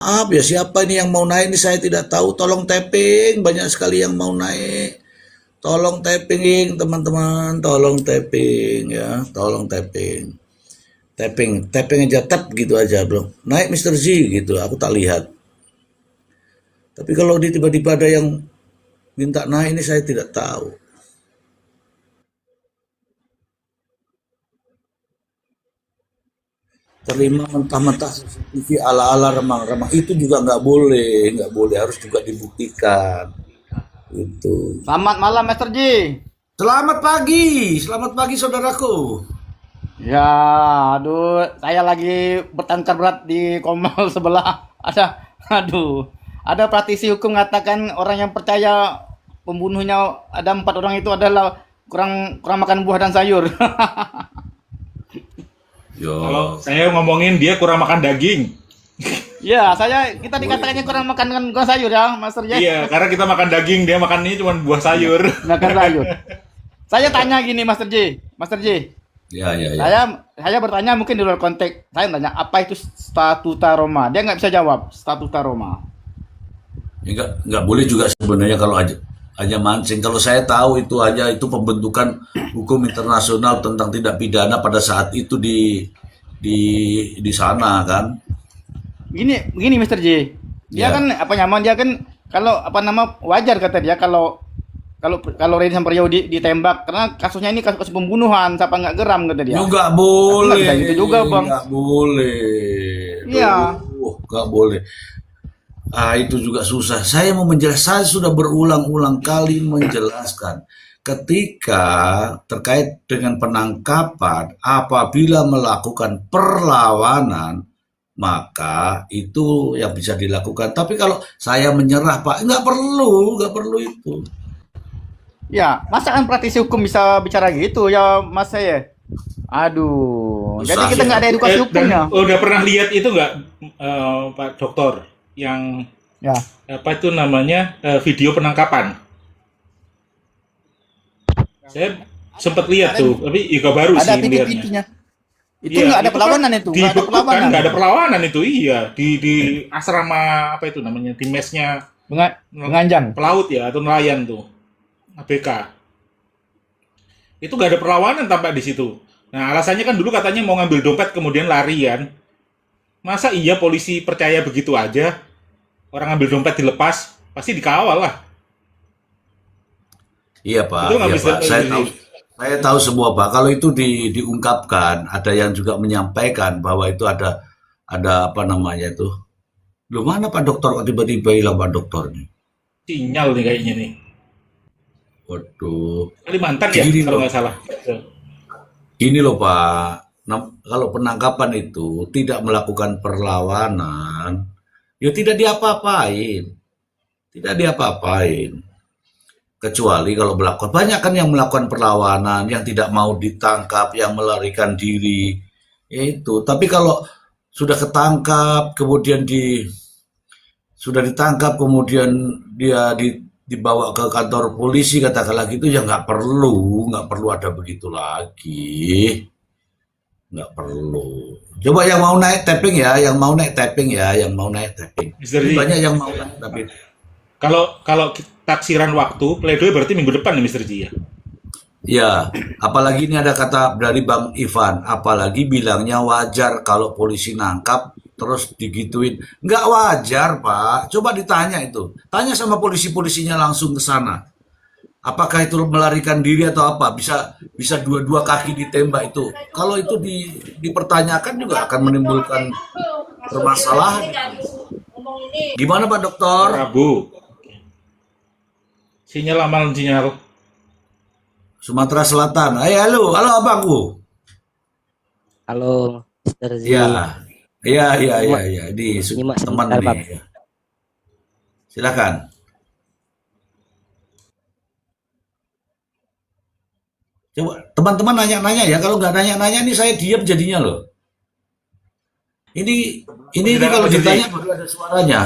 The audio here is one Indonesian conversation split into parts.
Maaf ya, siapa ini yang mau naik ini saya tidak tahu. Tolong tapping, banyak sekali yang mau naik. Tolong tapping teman-teman, tolong tapping ya, tolong tapping. Tapping, tapping aja, tap gitu aja bro. Naik Mister Z gitu, aku tak lihat. Tapi kalau di tiba-tiba ada yang minta naik ini saya tidak tahu. Terima mentah-mentah CCTV ala-ala remang-remang itu juga nggak boleh, harus juga dibuktikan. Itu. Selamat malam, Master Ji. Selamat pagi saudaraku. Ya, aduh, saya lagi bertengkar berat di Komel sebelah. Ada praktisi hukum mengatakan orang yang percaya pembunuhnya ada 4 orang itu adalah kurang kurang makan buah dan sayur. Kalau Yo, saya ngomongin dia kurang makan daging. Ya, kita dikatakannya kurang makan sayur ya, Master Ji. Iya, karena kita makan daging, dia makannya cuma buah sayur. Makan sayur. Saya tanya gini, Master Ji. Master Ji, ya. saya bertanya mungkin di luar konteks. Saya tanya apa itu statuta Roma. Dia nggak bisa jawab statuta Roma. Ya, nggak boleh juga sebenarnya kalau aja mancing. Kalau saya tahu itu aja itu pembentukan hukum internasional tentang tindak pidana pada saat itu di sana kan. Begini Mister J. Dia Ya. kan apa nyaman dia kan kalau apa nama wajar kata dia kalau kalau Reddy Samperio ditembak karena kasusnya ini kasus pembunuhan, siapa nggak geram kata dia. Ya nggak Tapi nggak boleh, bisa gitu juga bang. nggak boleh. Iya. Nggak boleh. Ah, itu juga susah. Saya mau menjelaskan, saya sudah berulang-ulang kali menjelaskan. Ketika terkait dengan penangkapan, apabila melakukan perlawanan, maka itu yang bisa dilakukan. Tapi kalau saya menyerah, Pak, nggak perlu itu. Ya, masa kan praktisi hukum bisa bicara gitu ya Mas saya. Aduh, jadi Susah kita ya. nggak ada edukasi hukumnya. Dan udah pernah lihat itu nggak, Pak Dokter, yang Ya, apa itu namanya video penangkapan? Saya sempat lihat tuh, tapi juga baru ada sih lihatnya. titik-titiknya. Itu Iya, nggak ada itu perlawanan kan itu, nggak ada dibekukan, perlawanan. nggak ada perlawanan itu, iya di asrama apa itu namanya, di mesnya Menganjang. pelaut ya atau nelayan tuh, ABK. Itu nggak ada perlawanan tampak di situ. Nah, alasannya kan dulu katanya mau ngambil dompet kemudian lari kan. Masa iya polisi percaya begitu aja? Orang ngambil dompet dilepas, pasti dikawal lah. Iya Pak, Itu nggak iya bisa. Pak. Saya tahu semua Pak. Kalau itu diungkapkan, ada yang juga menyampaikan bahwa itu ada apa namanya itu. Loh mana Pak Dokter kok tiba-tiba hilang Pak Dokternya? Sinyal nih kayaknya nih. Waduh. Kalimantan ya, Gini kalau loh, nggak salah. gini loh Pak. Kalau penangkapan itu tidak melakukan perlawanan, ya tidak diapa-apain. Tidak diapa-apain. Kecuali kalau melakukan, banyak kan yang melakukan perlawanan, yang tidak mau ditangkap, yang melarikan diri. Ya itu. Tapi kalau sudah ketangkap, kemudian sudah ditangkap, kemudian dia dibawa ke kantor polisi, katakanlah gitu, ya nggak perlu ada begitu lagi. Nggak perlu. Coba yang mau naik tapping ya, yang mau naik tapping ya, yang mau naik tapping. Mister Ini Ji, banyak yang mau naik tapi kalau taksiran waktu, pledoi berarti minggu depan nih Mister Ji ya. ya, apalagi ini ada kata dari Bang Ivan, apalagi bilangnya wajar kalau polisi nangkap terus digituin. Nggak wajar, Pak. Coba ditanya itu. Tanya sama polisi-polisinya langsung ke sana. Apakah itu melarikan diri atau apa? Bisa dua-dua kaki ditembak itu. Kalau itu dipertanyakan juga akan menimbulkan permasalahan. Gimana Pak Dokter? Rabu. Sinyal aman sinyal. Sumatera Selatan. Halo abangku. Halo, Mister Z. Ya, ya. Nyimak, Di nyimak teman sebentar, Bang. nih. Silakan. Coba teman-teman nanya-nanya ya. Kalau nggak nanya-nanya nih saya diam jadinya loh. Ini Persidangan kalau Mister Ji, ditanya baru ada suaranya.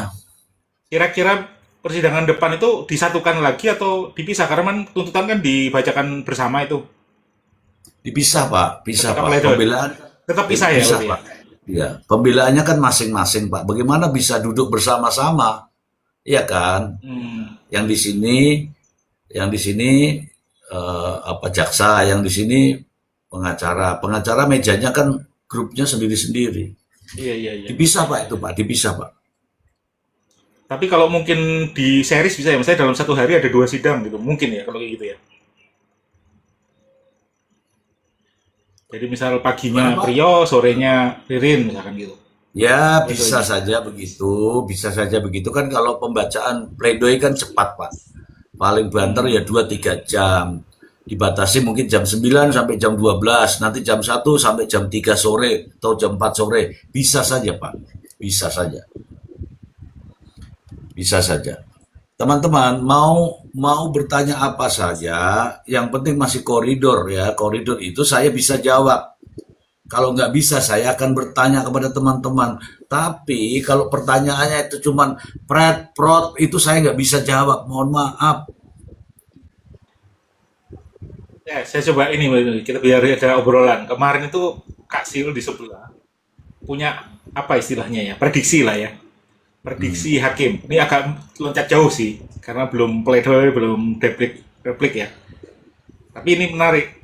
kira-kira persidangan depan itu disatukan lagi atau dipisah? Karena kan tuntutan kan dibacakan bersama itu. Pisah Ketika Pak. pledoi. Pembelaan Tetap pisah ya, pisah berarti ya? Pak. Ya, pembelaannya kan masing-masing, Pak. Bagaimana bisa duduk bersama-sama? Iya kan? Hmm. Yang di sini, yang di sini apa jaksa, yang di sini pengacara. Pengacara mejanya kan grupnya sendiri-sendiri. Iya, iya, iya. Dipisah, Pak, itu, Pak. Dipisah, Pak. Tapi kalau mungkin di series bisa ya, misalnya dalam satu hari ada 2 sidang gitu, mungkin ya kalau kayak gitu ya. Jadi misal paginya Gimana, Pak? Priyo, sorenya Ririn misalkan gitu. Ya, bisa Pledoi. saja begitu. Bisa saja begitu kan kalau pembacaan pledoi kan cepat, Pak. Paling banter ya Hmm. 2-3 jam. Dibatasi mungkin jam 9 sampai jam 12, nanti jam 1 sampai jam 3 sore atau jam 4 sore. Bisa saja, Pak. Bisa saja. Bisa saja. Teman-teman mau mau bertanya apa saja, yang penting masih koridor ya. Koridor itu saya bisa jawab. Kalau nggak bisa, saya akan bertanya kepada teman-teman. Tapi kalau pertanyaannya itu cuman pret, prot, itu saya nggak bisa jawab. Mohon maaf. Ya, saya coba ini, kita biar ada obrolan. Kemarin itu Kak Sil di sebelah punya apa istilahnya ya, prediksi lah ya. Hmm. Prediksi hakim. Ini agak loncat jauh sih, karena belum pledoi, belum replik ya. Tapi ini menarik.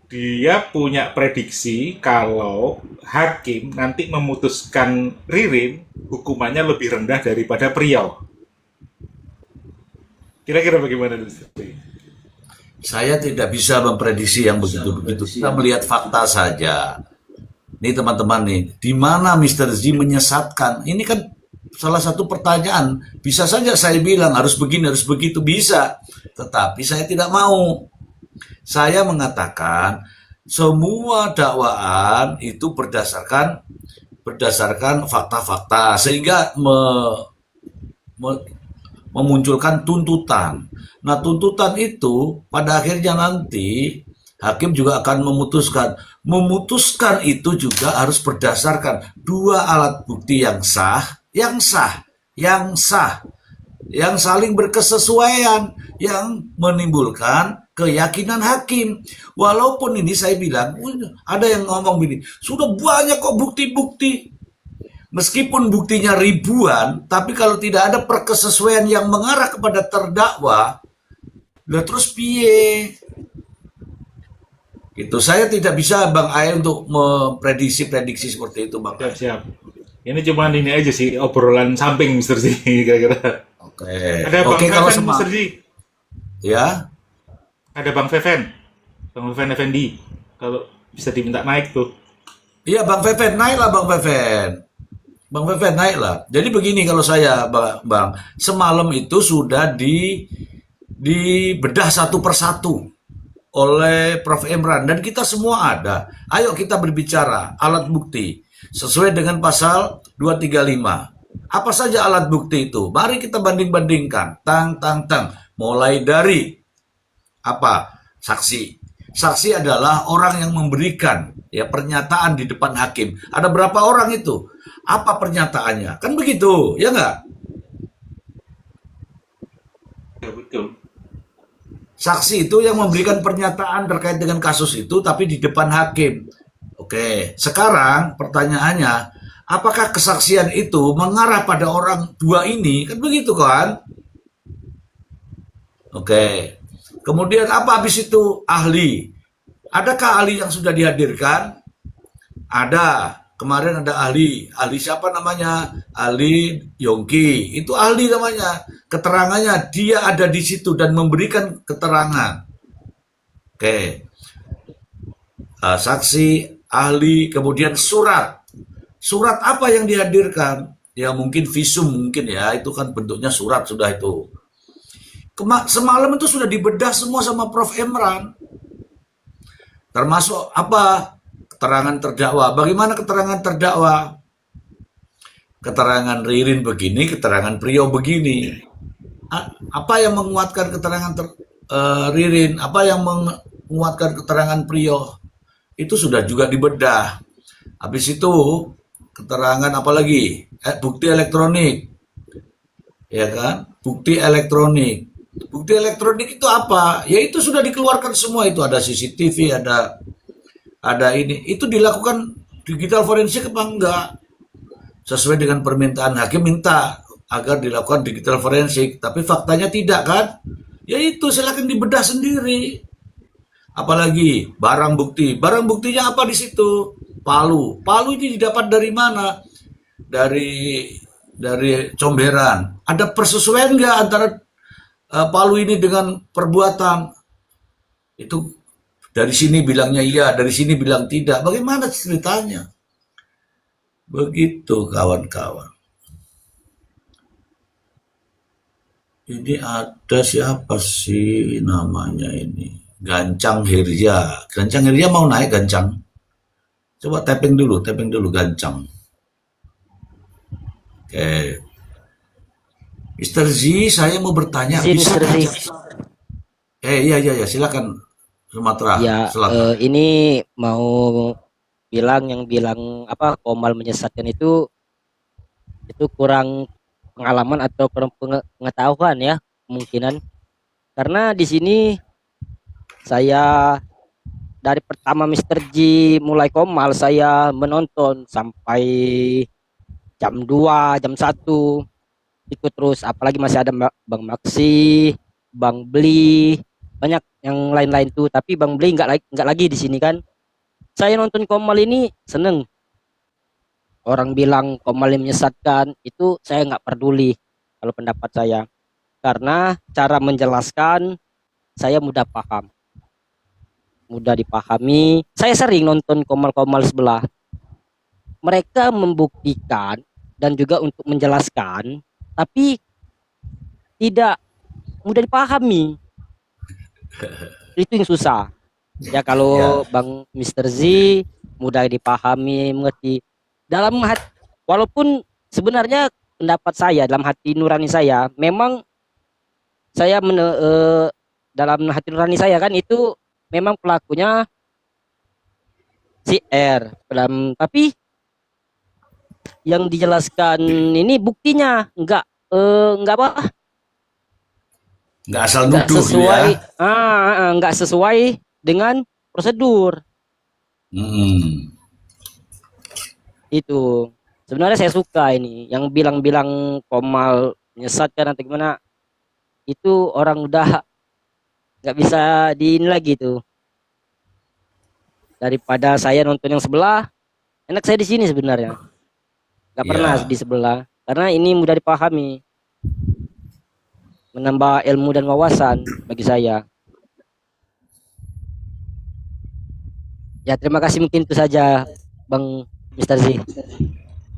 Dia punya prediksi kalau hakim nanti memutuskan Ririn hukumannya lebih rendah daripada Priau. Kira-kira bagaimana itu? Saya tidak bisa memprediksi yang begitu-begitu. Kita melihat fakta saja. Nih teman-teman nih, di mana Mr. Z menyesatkan? Ini kan salah satu pertanyaan. Bisa saja saya bilang harus begini, harus begitu, bisa. Tetapi saya tidak mau. Saya mengatakan semua dakwaan itu berdasarkan fakta-fakta sehingga me- memunculkan tuntutan. Nah, tuntutan itu pada akhirnya nanti hakim juga akan memutuskan. Memutuskan itu juga harus berdasarkan dua alat bukti yang sah, yang saling berkesesuaian, yang menimbulkan keyakinan hakim. Walaupun ini saya bilang, ada yang ngomong begini, sudah banyak kok bukti-bukti. Meskipun buktinya ribuan, tapi kalau tidak ada perkesesuaian yang mengarah kepada terdakwa, lah terus piye? Gitu. Saya tidak bisa Bang Ae untuk memprediksi-prediksi seperti itu Bang Ae. Siap-siap. Ini cuma ini aja sih, obrolan samping Mister Z kira-kira. Oke. Ada Bang Oke kalau Feven Mister semua Z. ya. Ada Bang Feven. Bang Feven Effendi. Kalau bisa diminta naik tuh. Iya Bang Feven, naiklah Bang Feven. Bang Feven naiklah. Jadi begini kalau saya Bang, semalam itu sudah dibedah satu persatu oleh Prof. Imran dan kita semua ada. Ayo kita berbicara alat bukti sesuai dengan pasal 235. Apa saja alat bukti itu? Mari kita banding-bandingkan. Tang. Mulai dari apa? Saksi. Saksi adalah orang yang memberikan ya pernyataan di depan hakim. Ada berapa orang itu? Apa pernyataannya? Kan begitu, ya nggak? Ya, betul. Saksi itu yang memberikan pernyataan terkait dengan kasus itu, tapi di depan hakim. Oke, sekarang pertanyaannya, apakah kesaksian itu mengarah pada orang dua ini? Kan begitu kan? Oke. Kemudian apa habis itu? Ahli. Adakah ahli yang sudah dihadirkan? Ada. Kemarin ada ahli. Ahli siapa namanya? Ahli Yongki. Itu ahli namanya. Keterangannya dia ada di situ dan memberikan keterangan. Oke. Saksi, ahli, kemudian surat. Surat apa yang dihadirkan? Ya mungkin visum mungkin ya. Itu kan bentuknya surat sudah itu. Semalam itu sudah dibedah semua sama Prof. Imran. Termasuk apa? Keterangan terdakwa. Bagaimana keterangan terdakwa? Keterangan Ririn begini, keterangan Priyo begini. Apa yang menguatkan keterangan Ririn? Apa yang menguatkan keterangan Priyo? Itu sudah juga dibedah. Habis itu keterangan apa lagi? Bukti elektronik. Ya kan? Bukti elektronik. Bukti elektronik itu apa? Ya itu sudah dikeluarkan semua itu ada CCTV, ada ini. Itu digital forensik apa enggak? Sesuai dengan permintaan hakim minta agar dilakukan digital forensik, tapi faktanya tidak kan? Ya itu silakan dibedah sendiri. Apalagi barang buktinya apa di situ? Palu. Palu ini didapat dari mana? Dari comberan. Ada persesuaian nggak antara palu ini dengan perbuatan? Itu dari sini bilangnya iya, dari sini bilang tidak. Bagaimana ceritanya? Begitu kawan-kawan. Ini ada siapa sih namanya ini? Gancang Hirya. Gancang Hirya mau naik Gancang? Coba tapping dulu Gancang. Oke. Mister Z, saya mau bertanya. Si Bisa Mr. Z. iya, silakan Sumatera Ya, Selatan. ini mau bilang apa Komal menyesatkan itu kurang pengalaman atau kurang pengetahuan ya kemungkinan. Karena di sini saya dari pertama Mr. G mulai Komal saya menonton sampai jam 2, jam 1 itu terus, apalagi masih ada Bang Maksi, Bang Bli, banyak yang lain-lain tuh, tapi Bang Bli nggak lagi di sini kan. Saya nonton Komal ini seneng. Orang bilang Komal ini menyesatkan, itu saya nggak peduli kalau pendapat saya. Karena cara menjelaskan saya mudah paham, mudah dipahami. Saya sering nonton Komal-Komal sebelah. Mereka membuktikan dan juga untuk menjelaskan, tapi tidak mudah dipahami. Itu yang susah. Ya kalau Ya, Bang Mr. Z mudah dipahami, mengerti. Dalam hati, walaupun sebenarnya pendapat saya dalam hati nurani saya, memang saya dalam hati nurani saya kan itu memang pelakunya si R. Tapi yang dijelaskan ini buktinya enggak apa, nggak asal enggak nuduh lu sesuai, ya. enggak sesuai dengan prosedur. Hmm. Itu sebenarnya saya suka ini yang bilang-bilang Komal menyesatkan atau gimana, itu orang udah nggak bisa diin lagi tuh. Daripada saya nonton yang sebelah, enak saya di sini sebenarnya, nggak pernah Ya, di sebelah, karena ini mudah dipahami, menambah ilmu dan wawasan bagi saya. Ya terima kasih, mungkin itu saja Bang Mr. Z.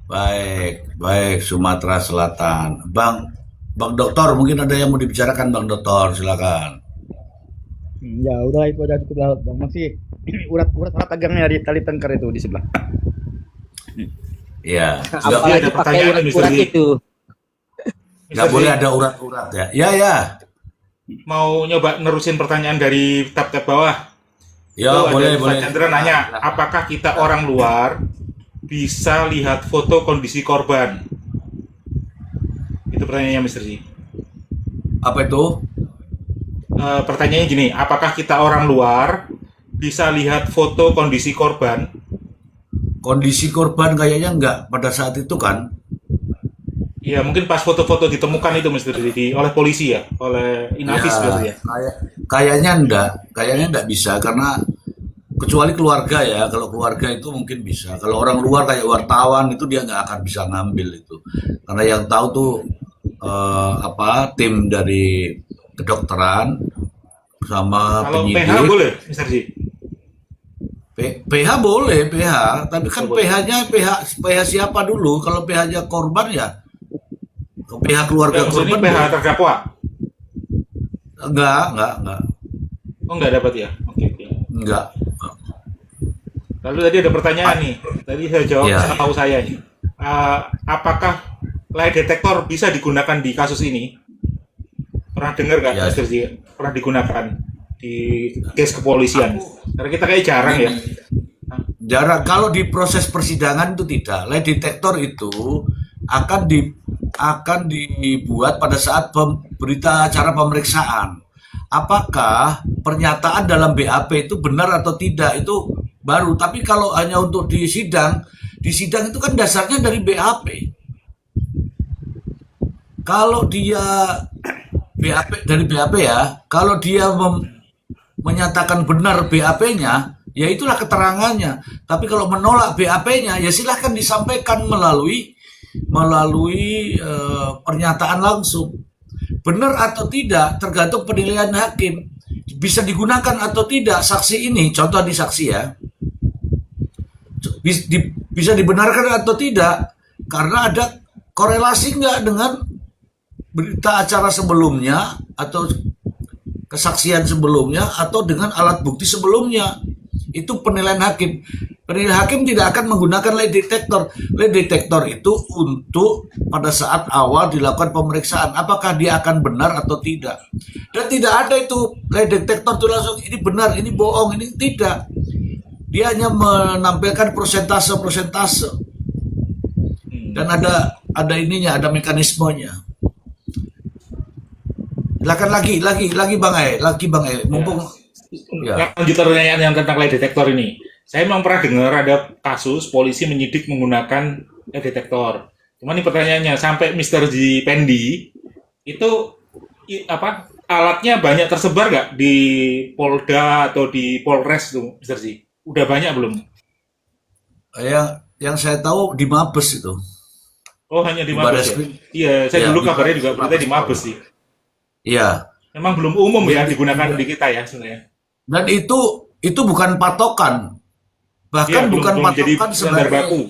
baik Sumatera Selatan. Bang Doktor, mungkin ada yang mau dibicarakan Bang Doktor, silakan. Ya udah itu aja cukup lah Bang. Masih urat-urat alat agangnya di tali tengkar itu di sebelah. Ya, Tapi nggak, ada Apalagi pakai pertanyaan nih, Mr. urat-urat Z. itu. nggak Mr. Z, boleh ada urat-urat ya. Ya, mau nyoba nerusin pertanyaan dari tab-tab bawah. ya Itu ada boleh. Pak Chandra nanya, apakah kita orang luar bisa lihat foto kondisi korban? Itu pertanyaannya Mr. Z. Apa itu? Pertanyaannya gini, apakah kita orang luar bisa lihat foto kondisi korban? Kondisi korban kayaknya nggak pada saat itu kan? Ya mungkin pas foto-foto ditemukan itu Mr. Z oleh polisi ya, oleh Inavis berarti ya. Kayaknya nggak bisa karena kecuali keluarga ya. Kalau keluarga itu mungkin bisa. Kalau orang luar kayak wartawan itu dia nggak akan bisa ngambil itu. Karena yang tahu tuh tim dari kedokteran sama Kalau PH penyidik. boleh Mr. Z? PH boleh PH, tapi kan Boleh. PH siapa dulu? Kalau PH-nya korban ya PH keluarga Enggak, maksudnya korban PH boleh. terdakwa? Enggak. Oh nggak dapat ya? Oke. Enggak. Lalu tadi ada pertanyaan nih. Tadi saya jawab Ya. setahu saya nih. Apakah lie detector bisa digunakan di kasus ini? Pernah dengar nggak, Ya. Mr. Z? Pernah digunakan di case kepolisian? Karena kita kayak jarang ya. Jarak kalau di proses persidangan itu tidak. Lie detector itu akan dibuat pada saat berita acara pemeriksaan. Apakah pernyataan dalam BAP itu benar atau tidak itu baru. Tapi kalau hanya untuk di sidang itu kan dasarnya dari BAP. Kalau dia BAP dari BAP ya, kalau dia menyatakan benar BAP-nya, ya itulah keterangannya. Tapi kalau menolak BAP-nya, ya silahkan disampaikan melalui pernyataan langsung. Benar atau tidak tergantung penilaian hakim. Bisa digunakan atau tidak saksi ini, contoh di saksi ya, bisa dibenarkan atau tidak karena ada korelasi nggak dengan berita acara sebelumnya atau kesaksian sebelumnya atau dengan alat bukti sebelumnya. Itu penilaian hakim. Penilaian hakim tidak akan menggunakan lie detector. Lie detector itu untuk pada saat awal dilakukan pemeriksaan, apakah dia akan benar atau tidak. Dan tidak ada itu lie detector itu langsung ini benar, ini bohong, ini tidak. Dia hanya menampilkan persentase dan ada ininya, ada mekanismenya. Silakan lagi Bang E. Mumpung ya. Lanjut pertanyaan yang tentang lie detector ini. Saya memang pernah dengar ada kasus polisi menyidik menggunakan lie detector. Cuman ini pertanyaannya, sampai Mr. G. Pendi itu alatnya banyak tersebar nggak di Polda atau di Polres tuh, Mr. G? Udah banyak belum? Yang saya tahu di Mabes itu. Oh, hanya di Mabes ya? Iya, saya dulu kabarnya juga berita di Mabes sih. Iya. Memang belum umum ya digunakan di kita ya sebenarnya. Dan itu bukan patokan. Bahkan Ya, bukan belum patokan jadi sebagai baku.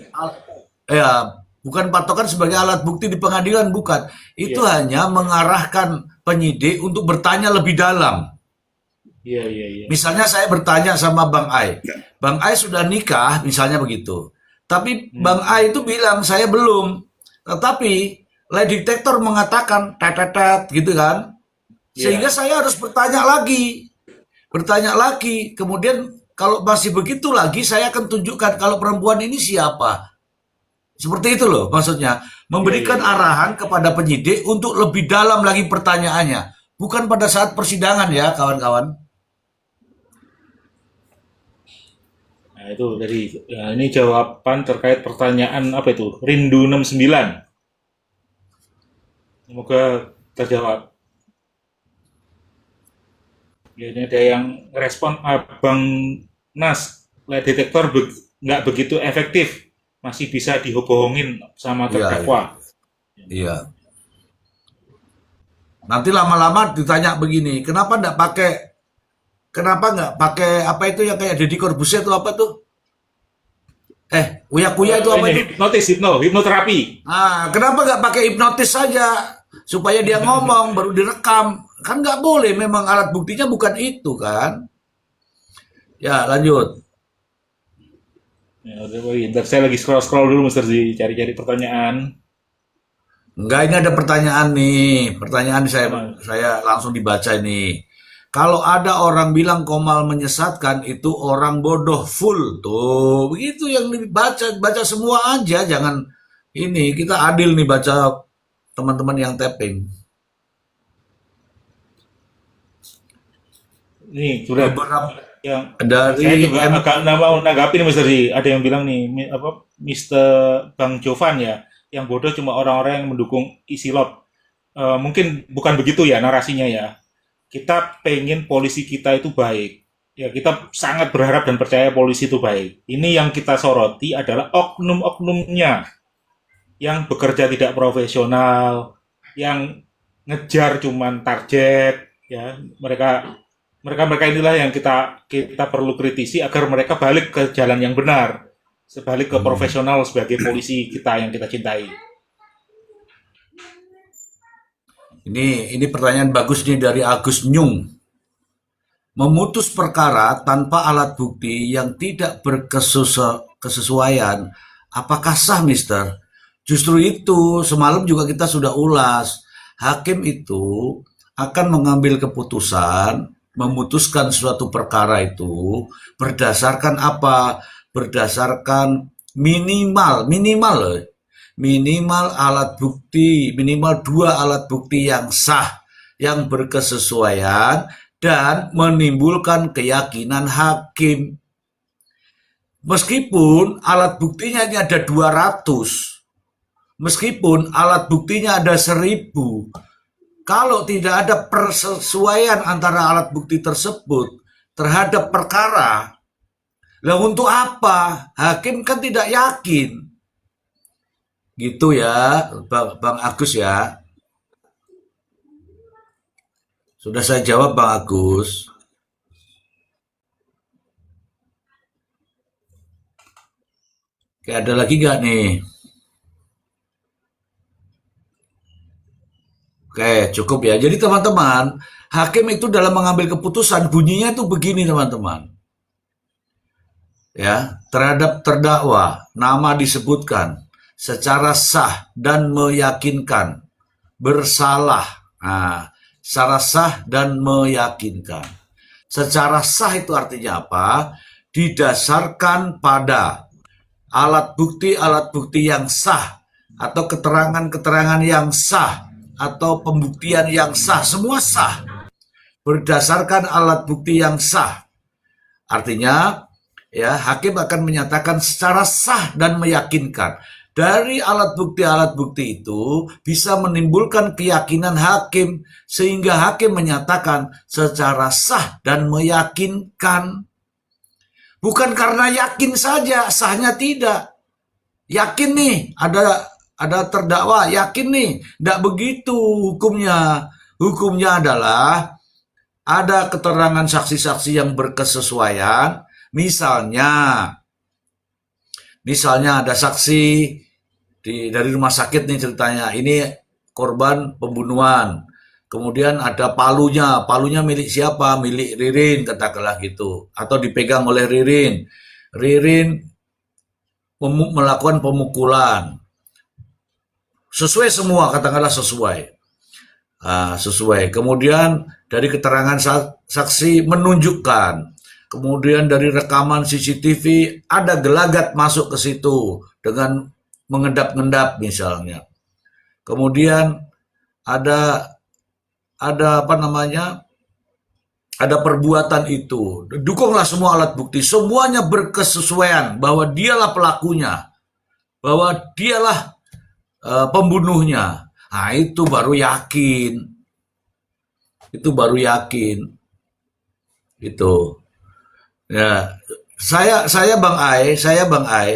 bukan patokan sebagai alat bukti di pengadilan, bukan. Itu hanya mengarahkan penyidik untuk bertanya lebih dalam. Iya. Misalnya saya bertanya sama Bang Ai. Bang Ai sudah nikah, misalnya begitu. Tapi Bang Ai itu bilang saya belum. Tetapi lie detector mengatakan tetetet gitu kan. Sehingga saya harus bertanya lagi. Kemudian kalau masih begitu lagi, saya akan tunjukkan kalau perempuan ini siapa. Seperti itu loh maksudnya. Memberikan arahan kepada penyidik untuk lebih dalam lagi pertanyaannya. Bukan pada saat persidangan ya kawan-kawan. Nah itu dari ini jawaban terkait pertanyaan apa itu? Rindu 69. Semoga terjawab. Ya, ini ada yang respon Abang Nas, lie detector nggak begitu efektif, masih bisa dibohongin sama terdakwa. Iya. Nanti lama-lama ditanya begini, kenapa nggak pakai apa itu yang kayak Deddy Corbuzier itu apa tuh? Uya-kuya itu apa itu? Hipnoterapi. Nah, kenapa nggak pakai hipnotis saja supaya dia ngomong baru direkam? Kan nggak boleh, memang alat buktinya bukan itu kan? Ya lanjut. Ya, udah, saya lagi scroll dulu, Mr. Z, cari-cari pertanyaan. Enggak, ini ada pertanyaan nih. Pertanyaan saya langsung dibaca ini. Kalau ada orang bilang Komal menyesatkan, itu orang bodoh full. Tuh, begitu yang baca semua aja. Jangan ini, kita adil nih baca teman-teman yang tapping. Nih, sudah Beberapa yang dari saya juga agak mau menanggapi nih, Mr. Z. Ada yang bilang nih, Mr. Bang Jovan ya, yang bodoh cuma orang-orang yang mendukung Isilop. Mungkin bukan begitu ya narasinya ya. Kita pengen polisi kita itu baik. Ya, kita sangat berharap dan percaya polisi itu baik. Ini yang kita soroti adalah oknum-oknumnya yang bekerja tidak profesional, yang ngejar cuman target, ya. Mereka inilah yang kita perlu kritisi agar mereka balik ke jalan yang benar, sebalik ke profesional sebagai polisi kita yang kita cintai. ini pertanyaan bagus nih dari Agus Nyung. Memutus perkara tanpa alat bukti yang tidak berkesesuaian, apakah sah, Mister? Justru itu, semalam juga kita sudah ulas. Hakim itu akan mengambil keputusan, memutuskan suatu perkara itu berdasarkan apa? Berdasarkan minimal alat bukti, minimal 2 alat bukti yang sah, yang berkesesuaian dan menimbulkan keyakinan hakim. Meskipun alat buktinya hanya ada 200, meskipun alat buktinya ada 1000, kalau tidak ada persesuaian antara alat bukti tersebut terhadap perkara, lah untuk apa? Hakim kan tidak yakin. Gitu ya, Bang Agus ya. Sudah saya jawab Bang Agus. Oke, ada lagi nggak nih? Oke, cukup ya. Jadi teman-teman, hakim itu dalam mengambil keputusan bunyinya itu begini teman-teman. Ya, terhadap terdakwa, nama disebutkan secara sah dan meyakinkan, bersalah. Nah, secara sah dan meyakinkan. Secara sah itu artinya apa? Didasarkan pada alat bukti yang sah, atau keterangan-keterangan yang sah, atau pembuktian yang sah, semua sah. Berdasarkan alat bukti yang sah. Artinya, ya, hakim akan menyatakan secara sah dan meyakinkan. Dari alat bukti itu bisa menimbulkan keyakinan hakim, sehingga hakim menyatakan secara sah dan meyakinkan. Bukan karena yakin saja, sahnya tidak. Yakin nih, ada terdakwa, yakin nih. Tidak begitu hukumnya. Hukumnya adalah ada keterangan saksi-saksi yang berkesesuaian. Misalnya ada saksi dari rumah sakit nih ceritanya, ini korban pembunuhan. Kemudian ada palunya milik siapa? Milik Ririn, katakanlah gitu. Atau dipegang oleh Ririn. Ririn melakukan pemukulan. Sesuai semua, katakanlah sesuai. Sesuai. Kemudian dari keterangan saksi menunjukkan. Kemudian dari rekaman CCTV ada gelagat masuk ke situ dengan mengendap-endap misalnya. Kemudian ada ada perbuatan itu. Dukunglah semua alat bukti, semuanya berkesesuaian bahwa dialah pelakunya, bahwa dialah pembunuhnya. Nah, itu baru yakin. Itu baru yakin. Itu. Ya, saya Bang Ai,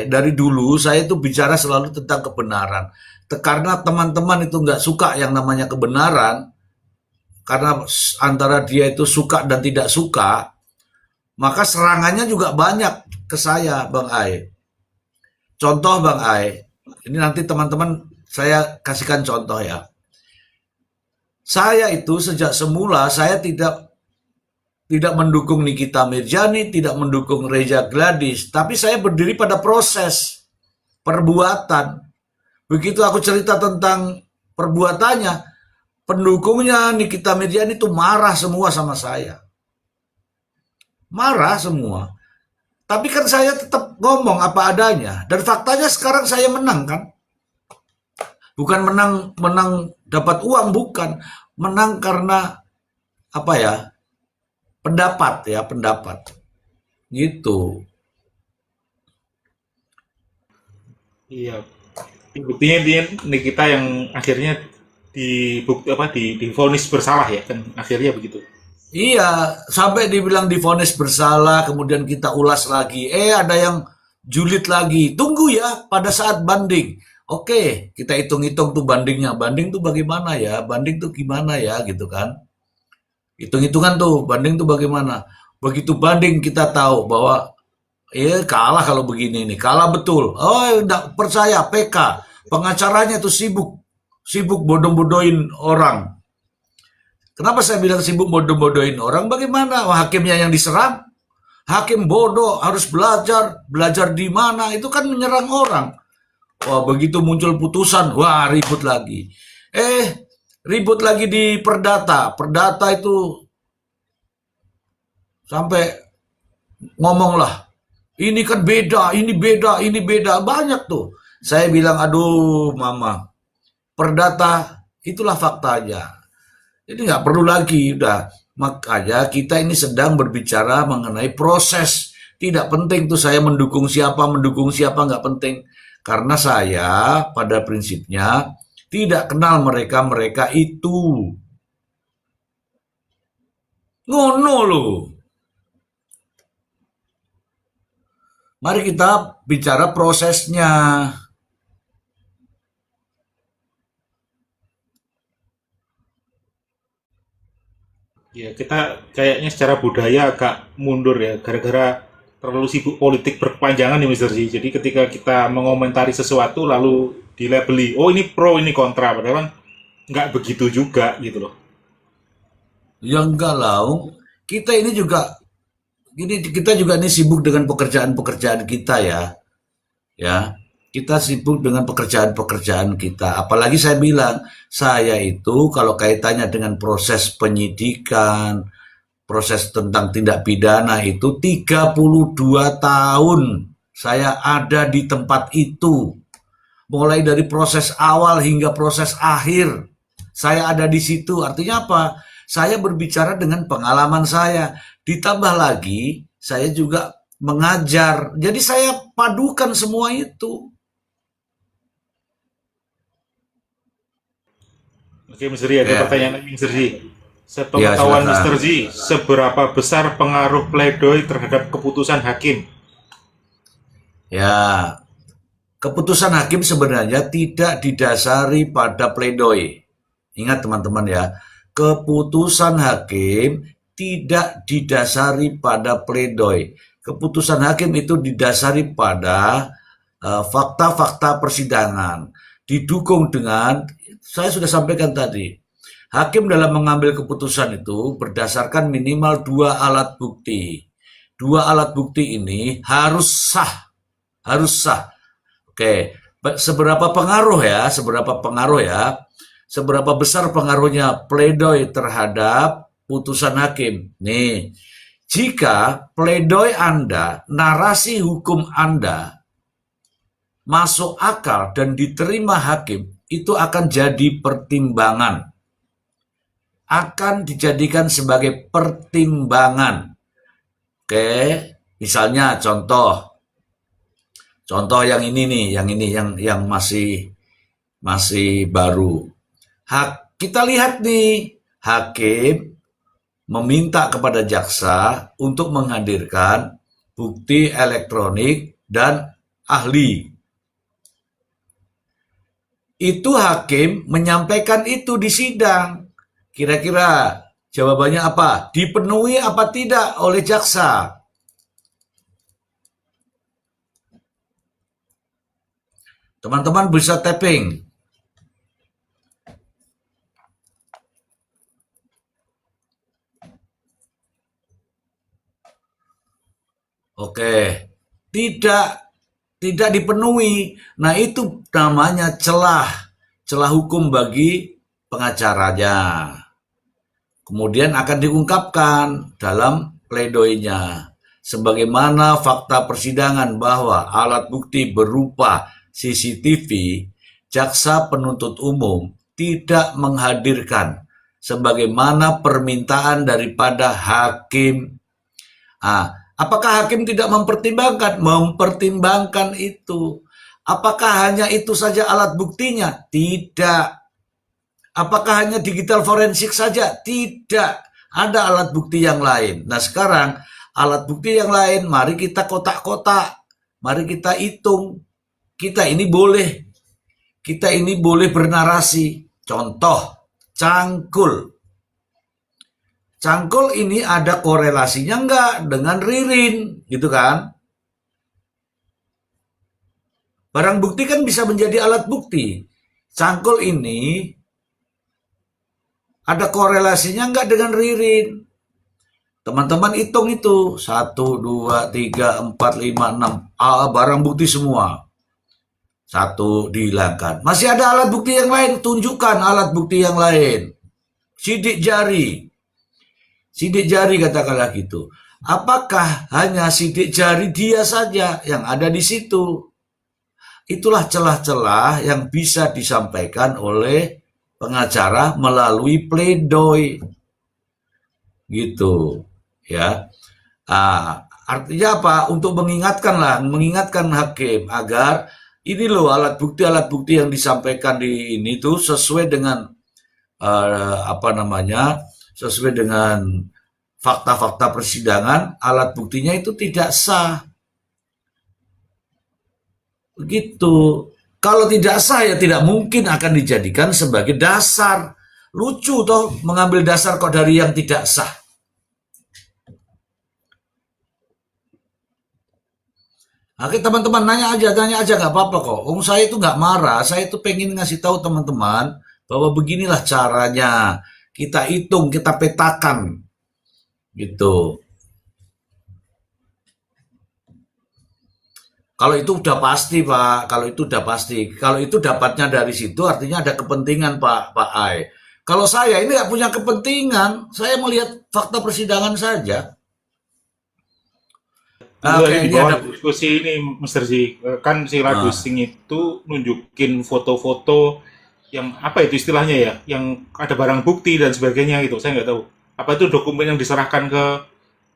dari dulu saya itu bicara selalu tentang kebenaran. Karena teman-teman itu nggak suka yang namanya kebenaran, karena antara dia itu suka dan tidak suka, maka serangannya juga banyak ke saya, Bang Ai. Contoh Bang Ai, ini nanti teman-teman saya kasihkan contoh ya. Saya itu sejak semula saya tidak mendukung Nikita Mirzani, tidak mendukung Reza Gladys, tapi saya berdiri pada proses perbuatan. Begitu aku cerita tentang perbuatannya, pendukungnya Nikita Mirzani itu marah semua sama saya. Marah semua. Tapi kan saya tetap ngomong apa adanya. Dan faktanya sekarang saya menang kan. Bukan menang dapat uang, bukan. Menang karena apa ya? Pendapat. Gitu. Iya. Buktinya dia Nikita yang akhirnya divonis bersalah ya kan, akhirnya begitu. Iya, sampai dibilang divonis bersalah, kemudian kita ulas lagi. Ada yang julid lagi. Tunggu ya pada saat banding. Oke, kita hitung-hitung tuh bandingnya. Banding tuh bagaimana ya? Banding tuh gimana ya gitu kan? Hitung-hitungan tuh, banding tuh bagaimana? Begitu banding kita tahu bahwa kalah kalau begini nih, kalah betul. Enggak percaya PK, pengacaranya tuh sibuk bodoh-bodohin orang. Kenapa saya bilang sibuk bodoh-bodohin orang? Bagaimana? Hakimnya yang diserang, hakim bodoh harus belajar di mana? Itu kan menyerang orang. Wah, begitu muncul putusan, wah ribut lagi. Ribut lagi di perdata. Perdata itu sampai ngomong lah, ini kan beda, ini beda. Banyak tuh. Saya bilang, aduh mama, perdata itulah faktanya. Jadi nggak perlu lagi, udah. Makanya kita ini sedang berbicara mengenai proses Tidak penting tuh saya mendukung siapa nggak penting. Karena saya pada prinsipnya tidak kenal mereka-mereka itu. Ngono loh. Mari kita bicara prosesnya. Ya, kita kayaknya secara budaya agak mundur ya, gara-gara terlalu sibuk politik berkepanjangan nih Mister Z. Jadi ketika kita mengomentari sesuatu lalu dilabeli, oh ini pro, ini kontra, padahal kan nggak begitu juga gitu loh. Ya enggak lah. Kita ini juga kita juga ini sibuk dengan pekerjaan-pekerjaan kita ya. Ya, kita sibuk dengan pekerjaan-pekerjaan kita. Apalagi saya bilang, saya itu kalau kaitannya dengan proses penyidikan, proses tentang tindak pidana itu 32 tahun saya ada di tempat itu. Mulai dari proses awal hingga proses akhir. Saya ada di situ. Artinya apa? Saya berbicara dengan pengalaman saya. Ditambah lagi, saya juga mengajar. Jadi saya padukan semua itu. Oke, Mister Z, ada Ya, pertanyaan lagi Mister Z. ya Sepengetahuan Mister silakan. Z, seberapa besar pengaruh pledoi terhadap keputusan hakim? Ya, keputusan hakim sebenarnya tidak didasari pada pledoi. Ingat teman-teman ya, keputusan hakim tidak didasari pada pledoi. Keputusan hakim itu didasari pada fakta-fakta persidangan. Didukung dengan, saya sudah sampaikan tadi, hakim dalam mengambil keputusan itu berdasarkan minimal 2 alat bukti. 2 alat bukti ini harus sah, harus sah. Oke, seberapa pengaruh ya, seberapa besar pengaruhnya pledoi terhadap putusan hakim. Nih, jika pledoi Anda, narasi hukum Anda masuk akal dan diterima hakim, itu akan jadi pertimbangan. Akan dijadikan sebagai pertimbangan. Oke, misalnya contoh yang ini nih, yang masih baru. Kita lihat nih, hakim meminta kepada jaksa untuk menghadirkan bukti elektronik dan ahli. Itu hakim menyampaikan itu di sidang. Kira-kira jawabannya apa? Dipenuhi apa tidak oleh jaksa? Teman-teman bisa tapping. Oke, tidak dipenuhi. Nah, itu namanya celah hukum bagi pengacaranya. Kemudian akan diungkapkan dalam pledoinya. Sebagaimana fakta persidangan bahwa alat bukti berupa CCTV, jaksa penuntut umum tidak menghadirkan sebagaimana permintaan daripada hakim. Apakah hakim tidak mempertimbangkan? Mempertimbangkan itu. Apakah hanya itu saja alat buktinya? Tidak. Apakah hanya digital forensik saja? Tidak. Ada alat bukti yang lain. Nah sekarang alat bukti yang lain, mari kita kotak-kotak. Mari kita hitung. Kita ini boleh bernarasi. Contoh, cangkul. Cangkul ini ada korelasinya enggak dengan Ririn, gitu kan? Barang bukti kan bisa menjadi alat bukti. Cangkul ini ada korelasinya enggak dengan Ririn? Teman-teman hitung itu. 1, 2, 3, 4, 5, 6. Barang bukti semua. 1 dihilangkan. Masih ada alat bukti yang lain. Tunjukkan alat bukti yang lain. Sidik jari. Sidik jari katakanlah gitu. Apakah hanya sidik jari dia saja yang ada di situ? Itulah celah-celah yang bisa disampaikan oleh pengacara melalui pledoi. Gitu ya. artinya apa? Untuk mengingatkan hakim agar ini loh alat bukti yang disampaikan di ini tuh sesuai dengan apa namanya, sesuai dengan fakta-fakta persidangan, alat buktinya itu tidak sah. Begitu. Kalau tidak sah ya tidak mungkin akan dijadikan sebagai dasar. Lucu toh mengambil dasar kok dari yang tidak sah. Oke teman-teman nanya aja nggak apa-apa kok. Saya itu nggak marah, saya itu pengen ngasih tahu teman-teman bahwa beginilah caranya. Kita hitung, kita petakan, gitu. Kalau itu udah pasti Pak, kalau itu udah pasti. Kalau itu dapatnya dari situ artinya ada kepentingan Pak Ai. Kalau saya ini nggak punya kepentingan, saya melihat fakta persidangan saja. Dulu tadi di Ini bawah ada diskusi ini, Mr. Z, kan si Ragusing itu nunjukin foto-foto yang apa itu istilahnya ya, yang ada barang bukti dan sebagainya gitu. Saya nggak tahu. Apa itu dokumen yang diserahkan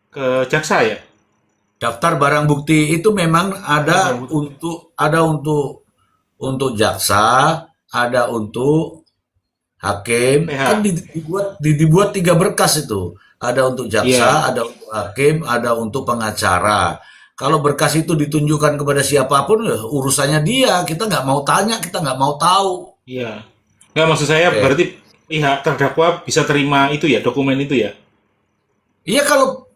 ke jaksa ya? daftar barang bukti itu memang Daftar ada barang bukti. untuk jaksa, ada untuk hakim. Kan PH. dibuat 3 berkas itu. Ada untuk Iya, jaksa, ada untuk hakim, ada untuk pengacara. Kalau berkas itu ditunjukkan kepada siapapun, ya urusannya dia. Kita nggak mau tanya, kita nggak mau tahu. iya. Nggak, maksud saya Oke. berarti pihak terdakwa bisa terima itu ya, dokumen itu ya? Iya kalau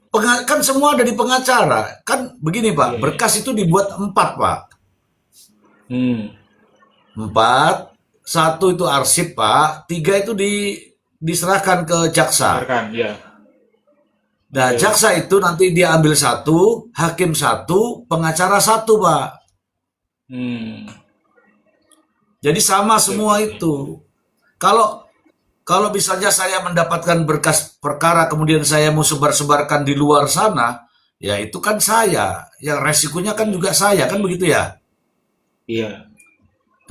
kan semua ada di pengacara. Kan begini Iya, Pak, iya. berkas itu dibuat 4 Pak. Hmm, 4, 1 itu arsip Pak, 3 itu diserahkan ke jaksa. dengarkan, ya. Nah, Oke. jaksa itu nanti dia ambil 1, hakim 1, pengacara 1 Pak. Hmm, Jadi sama oke, semua oke. itu. Kalau kalau misalnya saya mendapatkan berkas perkara kemudian saya mau sebar-sebarkan di luar sana, ya itu kan saya. Yang resikonya kan Iya, juga saya, kan begitu ya? iya.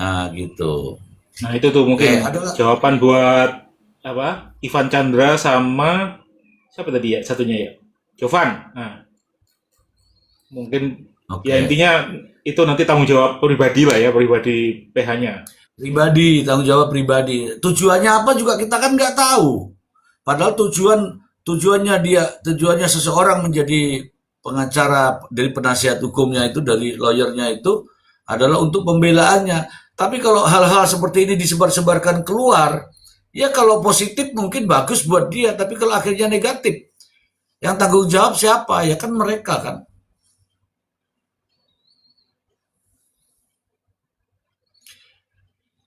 Nah, gitu. Nah, itu tuh Oke, mungkin adalah jawaban buat apa? Ivan Chandra sama siapa tadi ya? Satunya ya. Jovan. Nah, mungkin ya oke. intinya itu nanti tanggung jawab pribadi lah ya, pribadi PH-nya. Pribadi, tanggung jawab pribadi. Tujuannya apa juga kita kan nggak tahu. Padahal tujuannya seseorang menjadi pengacara dari penasihat hukumnya itu dari lawyernya itu adalah untuk pembelaannya. Tapi kalau hal-hal seperti ini disebar-sebarkan keluar, ya kalau positif mungkin bagus buat dia, tapi kalau akhirnya negatif, yang tanggung jawab siapa? Ya kan mereka kan.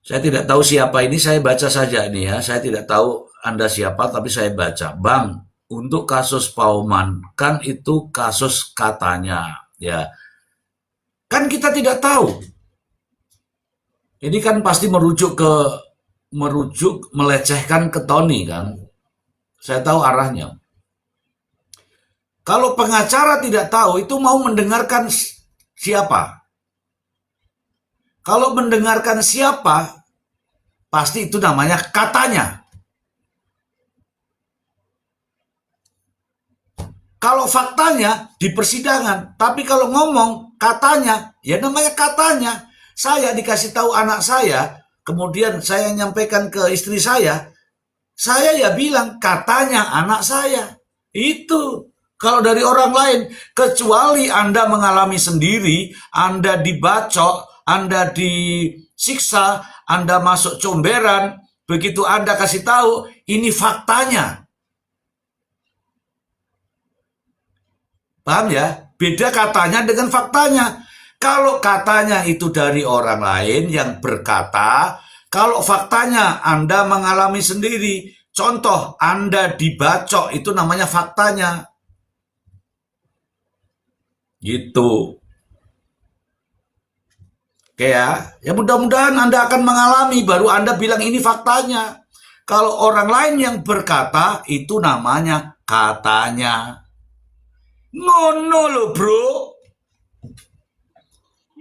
Saya tidak tahu siapa ini, saya baca saja ini ya. Saya tidak tahu Anda siapa, tapi saya baca. Bang, untuk kasus Pauman, kan itu kasus katanya. Ya, kan kita tidak tahu. Ini kan pasti merujuk melecehkan ke Tony kan. Saya tahu arahnya. Kalau pengacara tidak tahu, itu mau mendengarkan siapa? Kalau mendengarkan siapa, pasti itu namanya katanya. Kalau faktanya di persidangan, tapi kalau ngomong katanya, ya namanya katanya. Saya dikasih tahu anak saya, kemudian saya nyampaikan ke istri saya ya bilang katanya anak saya. Itu kalau dari orang lain, kecuali Anda mengalami sendiri, Anda dibacok, Anda disiksa, Anda masuk comberan, begitu Anda kasih tahu, ini faktanya. Paham ya? Beda katanya dengan faktanya. Kalau katanya itu dari orang lain yang berkata, kalau faktanya Anda mengalami sendiri, contoh Anda dibacok, itu namanya faktanya. Gitu. Oke ya. Ya mudah-mudahan Anda akan mengalami, baru Anda bilang ini faktanya. Kalau orang lain yang berkata, itu namanya katanya. Ngono loh bro.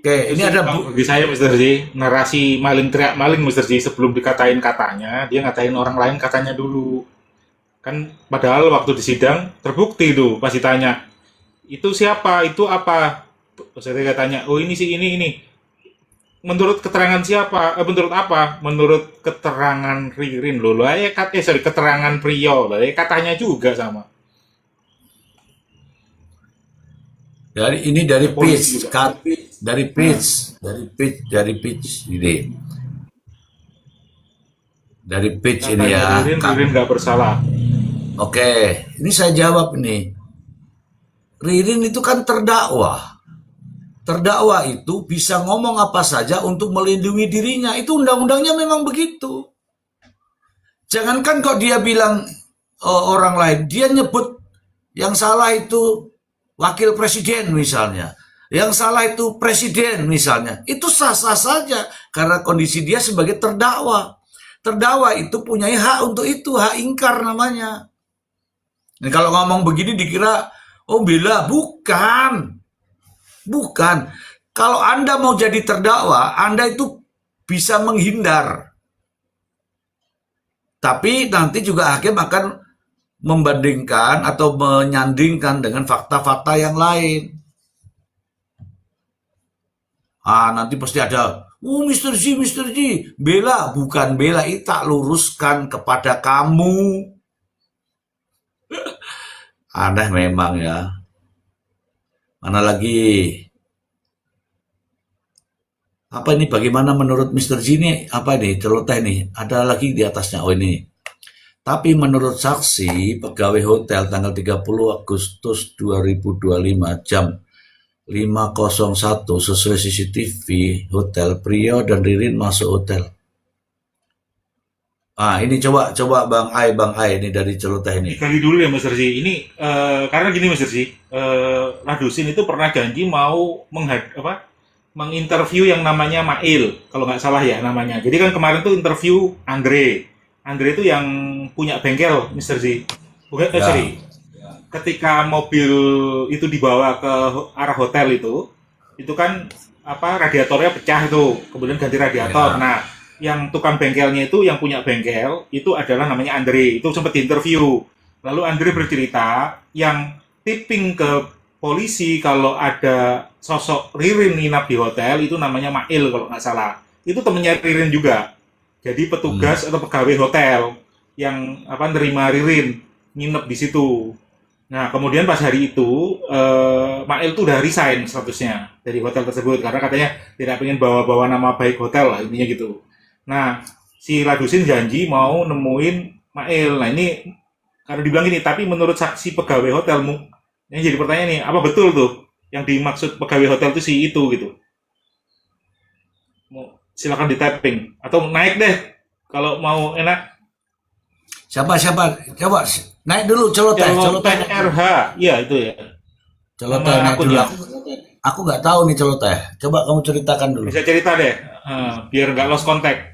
Oke, ini Justru ada kalau bagi saya, Mr. Z, narasi maling teriak maling, Mr. Z, sebelum dikatain katanya, dia ngatain orang lain katanya dulu. Kan padahal waktu di sidang terbukti tuh pas ditanya, Itu siapa? Itu apa? Saya tanya, oh ini sih ini. Menurut keterangan siapa? Menurut apa? Menurut keterangan Ririn loh. Sorry, keterangan Priyo loh. Katanya juga sama. Dari Polisi pitch, juga. dari pitch ini. Dari pitch ini Katanya ya. Ririn nggak bersalah. Oke, ini saya jawab ini. Ririn itu kan terdakwa. Terdakwa itu bisa ngomong apa saja untuk melindungi dirinya. Itu undang-undangnya memang begitu. Jangankan kok dia bilang orang lain, dia nyebut yang salah itu wakil presiden misalnya. Yang salah itu presiden misalnya. Itu sah-sah saja karena kondisi dia sebagai terdakwa. Terdakwa itu punya hak untuk itu, hak ingkar namanya. Dan kalau ngomong begini dikira, oh bela, bukan. Bukan. Kalau Anda mau jadi terdakwa, Anda itu bisa menghindar. Tapi nanti juga hakim akan membandingkan atau menyandingkan dengan fakta-fakta yang lain. Nanti pasti ada, Mr. G, bela, bukan bela, itu tak luruskan kepada kamu. Aneh memang ya. Mana lagi? Apa ini? Bagaimana menurut Mr. G ini? Apa ini? Celoteh nih. Ada lagi di atasnya. Oh ini. Tapi menurut saksi, pegawai hotel tanggal 30 Agustus 2025 jam 5.01 sesuai CCTV hotel, Priyo dan Ririn masuk hotel. Ini coba Bang Ai ini dari celoteh ini. Kali dulu ya Mas Rzi. Ini karena gini Mas Rzi, Radusin itu pernah janji mau menginterview yang namanya Mail, kalau nggak salah ya namanya. Jadi kan kemarin tuh interview Andre. Andre itu yang punya bengkel, Mr. Z. Bukan, Ya. sorry. Ketika mobil itu dibawa ke arah hotel itu kan radiatornya pecah itu, kemudian ganti radiator. Ya. Nah, yang tukang bengkelnya itu, yang punya bengkel itu adalah namanya Andre. Itu sempat diinterview. Lalu Andre bercerita yang tipping ke polisi kalau ada sosok Ririn nginap di hotel itu namanya Mail kalau nggak salah. Itu temennya Ririn juga. Jadi petugas atau pegawai hotel yang nerima Ririn nginep di situ. Nah, kemudian pas hari itu Mail tuh udah resign statusnya dari hotel tersebut karena katanya tidak pengen bawa-bawa nama baik hotel lah intinya gitu. Nah, si Radusin janji mau nemuin Mail. Nah, ini karena dibilang ini, tapi menurut saksi pegawai hotelmu, ini jadi pertanyaan nih, apa betul tuh yang dimaksud pegawai hotel itu si itu gitu? Silakan di tapping atau naik deh kalau mau enak. Siapa? Coba naik dulu celoteh RH, iya itu ya. Celoteh naik dulu. Aku nggak tahu nih celoteh. Coba kamu ceritakan dulu. Bisa cerita deh, biar nggak lost contact.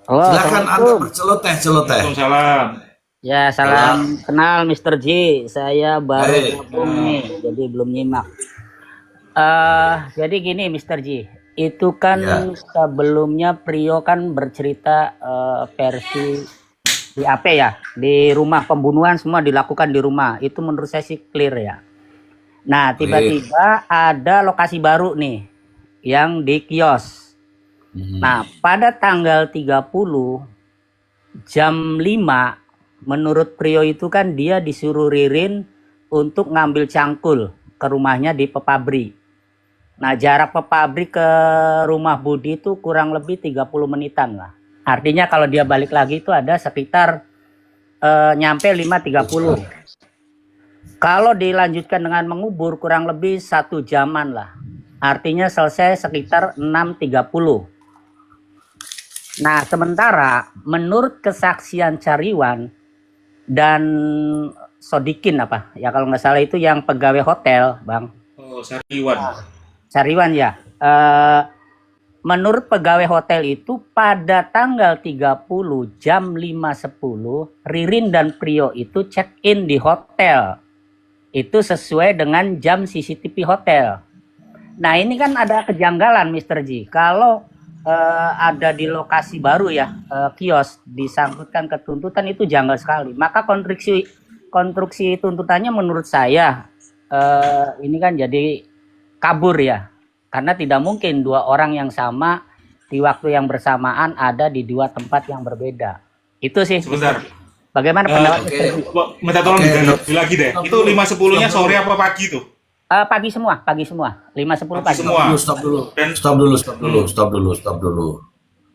Halo, Silakan Anda Assalamualaikum. berceloteh. Waalaikumsalam. Ya, salam kenal Mr. G. Saya baru Baik. gabung nih, jadi belum nyimak. Jadi gini Mr. G, itu kan Ya. sebelumnya Priyo kan bercerita versi di AP ya, di rumah pembunuhan semua dilakukan di rumah. Itu menurut saya sih clear ya. Nah, tiba-tiba ada lokasi baru nih yang di kios. Nah, pada tanggal 30 jam 5 menurut Priyo itu kan dia disuruh Ririn untuk ngambil cangkul ke rumahnya di Pepabri. Nah, jarak Pepabri ke rumah Budi itu kurang lebih 30 menitan lah. Artinya kalau dia balik lagi itu ada sekitar nyampe 5.30. Kalau dilanjutkan dengan mengubur kurang lebih 1 jaman lah. Artinya selesai sekitar 6.30. Nah, sementara menurut kesaksian Cariwan dan Sodikin ya kalau nggak salah itu yang pegawai hotel, Bang. Oh, Sariwan. Cariwan ya. Menurut pegawai hotel itu pada tanggal 30 jam 5.10 Ririn dan Priyo itu check in di hotel. Itu sesuai dengan jam CCTV hotel. Nah, ini kan ada kejanggalan Mr. G. Kalau ada di lokasi baru ya, kios disangkutkan ke tuntutan itu janggal sekali. Maka konstruksi tuntutannya menurut saya ini kan jadi kabur ya, karena tidak mungkin dua orang yang sama di waktu yang bersamaan ada di dua tempat yang berbeda. Itu sih. Sebentar. Bagaimana pendapat Oke. Mr. Ji? Minta tolong Oke, diganti lagi deh. stop Itu dulu. 5.10-nya Stop dulu. sore apa pagi tuh? Pagi semua, 5.10 Pagi pagi. semua. Stop dulu. Dan- Stop dulu.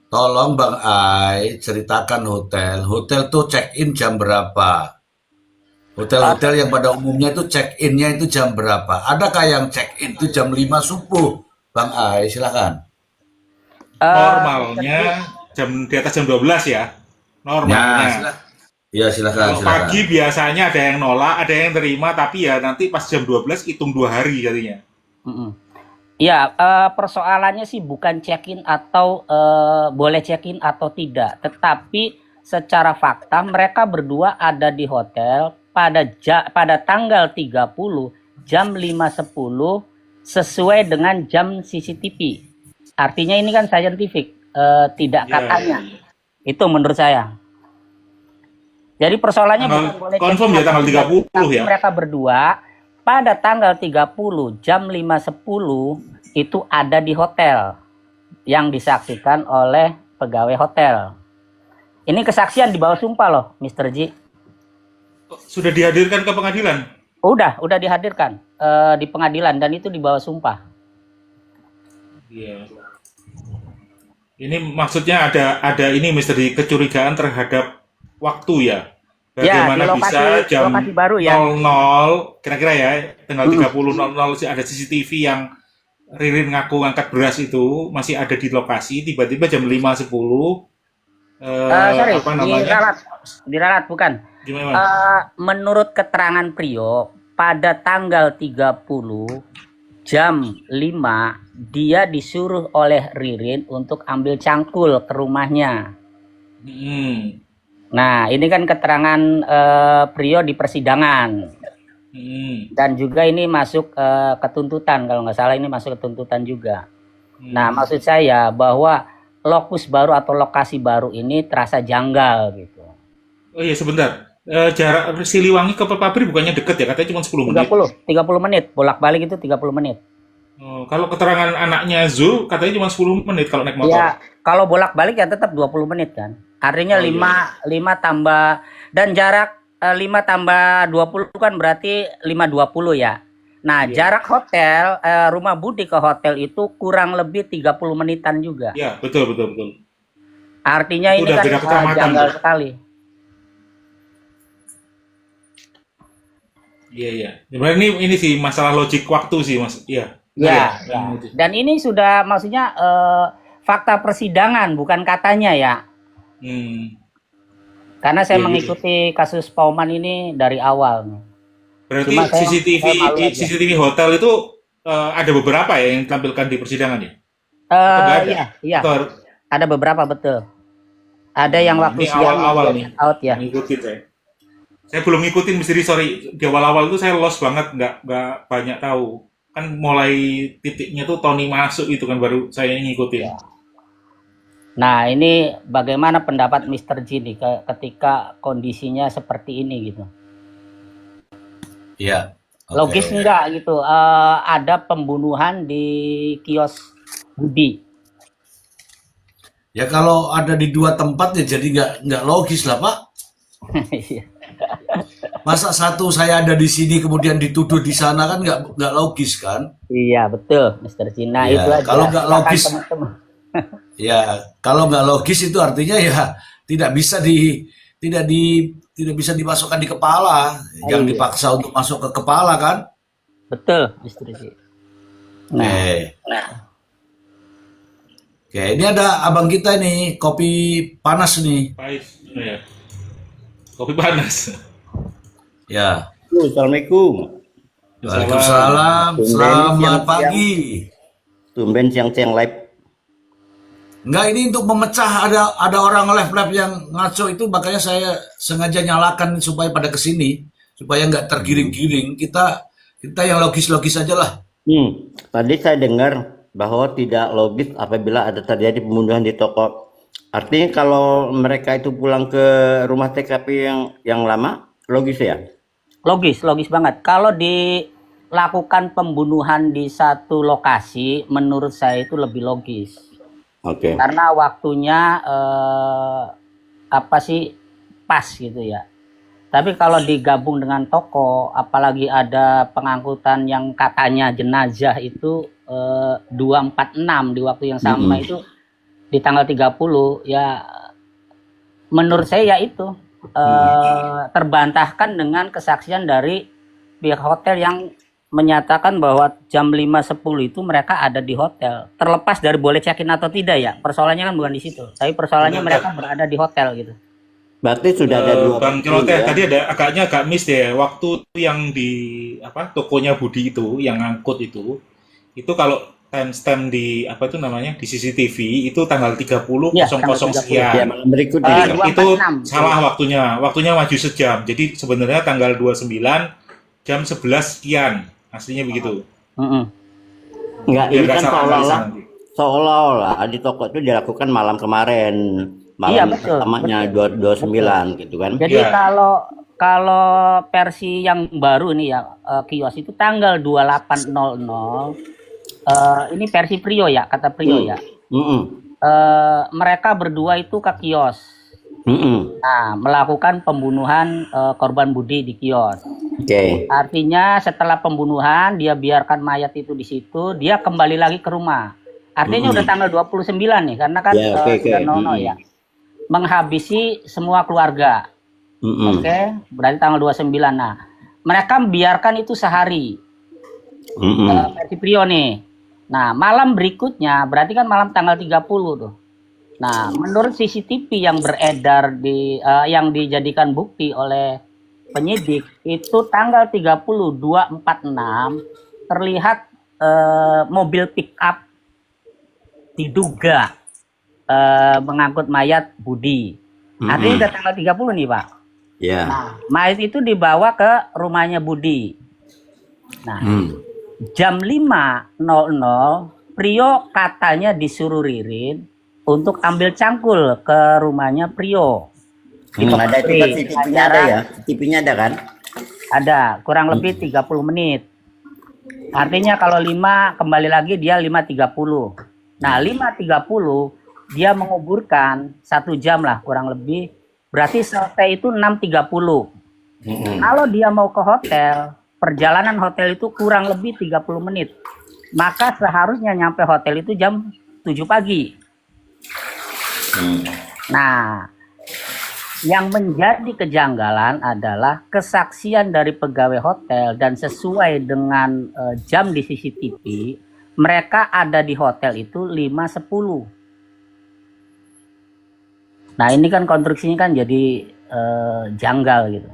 Tolong Bang Ai ceritakan hotel tuh check in jam berapa? Hotel-hotel yang pada umumnya itu check innya itu jam berapa? Adakah yang check in itu jam 5 subuh? Bang Ai, silakan. Normalnya di atas jam 12 ya. Normalnya. Silakan. Kalau pagi biasanya ada yang nolak, ada yang terima, tapi ya nanti pas jam 12 hitung 2 hari jadinya. Ya, persoalannya sih bukan check-in atau boleh check-in atau tidak, tetapi secara fakta mereka berdua ada di hotel pada tanggal 30 jam 5.10 sesuai dengan jam CCTV. Artinya ini kan scientific, tidak Ya. katanya. Itu menurut saya. Jadi persoalannya Tanggal- bukan boleh confirm check-in ya tanggal atau tidak, 30 tapi ya? mereka berdua pada tanggal 30 jam 5.10 itu ada di hotel yang disaksikan oleh pegawai hotel. Ini kesaksian di bawah sumpah loh, Mr. Ji. Sudah dihadirkan ke pengadilan. Udah dihadirkan di pengadilan dan itu di bawah sumpah. Iya. Ini maksudnya ada ini misteri kecurigaan terhadap waktu ya. Ya, Bagaimana di bisa jam lokasi baru ya. 00 kira-kira ya, tanggal 30.00 sih ada CCTV yang Ririn ngaku ngangkat beras itu masih ada di lokasi, tiba-tiba jam 5.10 Sorry, apa namanya? diralat bukan. Gimana? Mas? Menurut keterangan Priyo, pada tanggal 30 jam 5 dia disuruh oleh Ririn untuk ambil cangkul ke rumahnya. Hmm. Nah, ini kan keterangan Priyo di persidangan. Dan juga ini masuk ke tuntutan, kalau nggak salah ini masuk ke tuntutan juga. Nah, maksud saya bahwa lokus baru atau lokasi baru ini terasa janggal gitu. Oh iya sebentar. Jarak Siliwangi ke pabrik bukannya deket ya? Katanya cuma 10 menit. 30 menit, bolak-balik itu 30 menit. Oh, kalau keterangan anaknya Zul katanya cuma 10 menit kalau naik motor. Ya, kalau bolak-balik ya tetap 20 menit kan. Artinya Oh, 5 tambah dan jarak 5 tambah 20 kan berarti 5.20 ya. Nah, Iya. jarak hotel rumah Budi ke hotel itu kurang lebih 30 menitan juga. Ya, betul. Artinya Itu ini udah kan beda kecamatan, janggal tuh. sekali. Iya. Sebenarnya ini sih masalah logik waktu sih, Mas. Iya. Ya, Iya. Dan ini sudah maksudnya fakta persidangan bukan katanya ya. Karena saya Iya, mengikuti kasus Pauman ini dari awal. Berarti Cuma saya malu aja. CCTV hotel itu ada beberapa ya yang ditampilkan di persidangan ya? Nggak ada? Iya. Atau Ada beberapa betul. Ada yang waktu ini siang awal-awal itu nih. out ya. Ngikutin saya. Saya belum ngikutin misteri, sorry. Di awal-awal itu saya lost banget, nggak banyak tahu. Kan mulai titiknya tuh Tony masuk itu kan baru saya ngikutin. Nah, ini bagaimana pendapat Mr. J nih ketika kondisinya seperti ini gitu. Iya. Oke. Logis enggak gitu? Ada pembunuhan di kios Budi. Ya kalau ada di dua tempat ya jadi nggak logis lah Pak. Iya. Masa satu saya ada di sini kemudian dituduh di sana kan nggak logis kan? Iya, betul, Mr. J. Nah, Iya, itu aja. kalau nggak Silakan, logis- teman-teman. Ya kalau nggak logis itu artinya ya tidak bisa tidak bisa dimasukkan di kepala. Jangan Iya. dipaksa untuk masuk ke kepala kan? Betul, Mr. J. Nah, Oke, ini ada abang kita nih, kopi panas nih. Pahit. Ya. Kopi panas. Ya. Assalamualaikum. Waalaikumsalam. Selamat pagi. Tumben siang-siang live. Enggak, ini untuk memecah ada orang live yang ngaco itu, makanya saya sengaja nyalakan supaya pada kesini supaya nggak tergiring-giring. Kita yang logis-logis aja lah. Tadi saya dengar bahwa tidak logis apabila ada terjadi pembunuhan di toko. Artinya kalau mereka itu pulang ke rumah TKP yang lama, logis ya? Logis, logis banget. Kalau dilakukan pembunuhan di satu lokasi, menurut saya itu lebih logis. Oke. Karena waktunya apa sih pas gitu ya. Tapi kalau digabung dengan toko, apalagi ada pengangkutan yang katanya jenazah itu 246 di waktu yang sama Mm-mm. itu di tanggal 30 ya, menurut saya ya itu terbantahkan dengan kesaksian dari pihak hotel yang menyatakan bahwa jam 5.10 itu mereka ada di hotel. Terlepas dari boleh check-in atau tidak ya, persoalannya kan bukan di situ. Tapi persoalannya Benar, mereka berada di hotel gitu. Berarti sudah ada dua Bang bukti Celoteh ya. tadi ada agak miss deh waktu yang di apa tokonya Budi itu yang ngangkut itu kalau timestamp di apa itu namanya di CCTV itu tanggal 30.00 Iya, tanggal 30. Ya, sekian. malam berikutnya. Jadi ya. itu 246. salah waktunya maju sejam. Jadi sebenarnya tanggal 29 jam 11 sekian. Aslinya begitu. Mm-mm. Enggak, Biar ini nggak kan salah analisa nanti. seolah-olah di toko itu dilakukan malam kemarin, Iya, malam betul, pertamanya betul. 29 gitu kan. Jadi Iya. kalau versi yang baru nih ya, kios itu tanggal 28.00. Ini versi Prio ya, kata Prio ya. Mm-mm. Mereka berdua itu ke kios. Mm-mm. Nah, melakukan pembunuhan korban Budi di kios. Oke. Artinya setelah pembunuhan dia biarkan mayat itu di situ, dia kembali lagi ke rumah. Artinya udah tanggal 29 nih, karena kan Ya, oke. sudah nono ya. Menghabisi semua keluarga. Mm-mm. Oke, berarti tanggal 29. Nah, mereka biarkan itu sehari. Mm-mm. Versi Prio nih. Nah, malam berikutnya berarti kan malam tanggal 30 tuh. Nah, menurut CCTV yang beredar yang dijadikan bukti oleh penyidik itu tanggal 30 246 terlihat mobil pick up diduga mengangkut mayat Budi. Artinya udah tanggal 30 nih, Pak. Ya. Nah, mayat itu dibawa ke rumahnya Budi. Nah, jam 5.00 Prio katanya disuruh Ririn untuk ambil cangkul ke rumahnya Prio. Ada itu kan CCTV-nya ada ya? CCTV-nya ada kan? Ada, kurang lebih 30 menit. Artinya kalau 5 kembali lagi dia 5.30. Nah, 5.30 dia menguburkan 1 jam lah kurang lebih. Berarti selesai itu 6.30. Kalau dia mau ke hotel, perjalanan hotel itu kurang lebih 30 menit. Maka seharusnya nyampe hotel itu jam 7 pagi. Nah, yang menjadi kejanggalan adalah kesaksian dari pegawai hotel dan sesuai dengan jam di CCTV, mereka ada di hotel itu 5.10. Nah, ini kan konstruksinya kan jadi janggal gitu.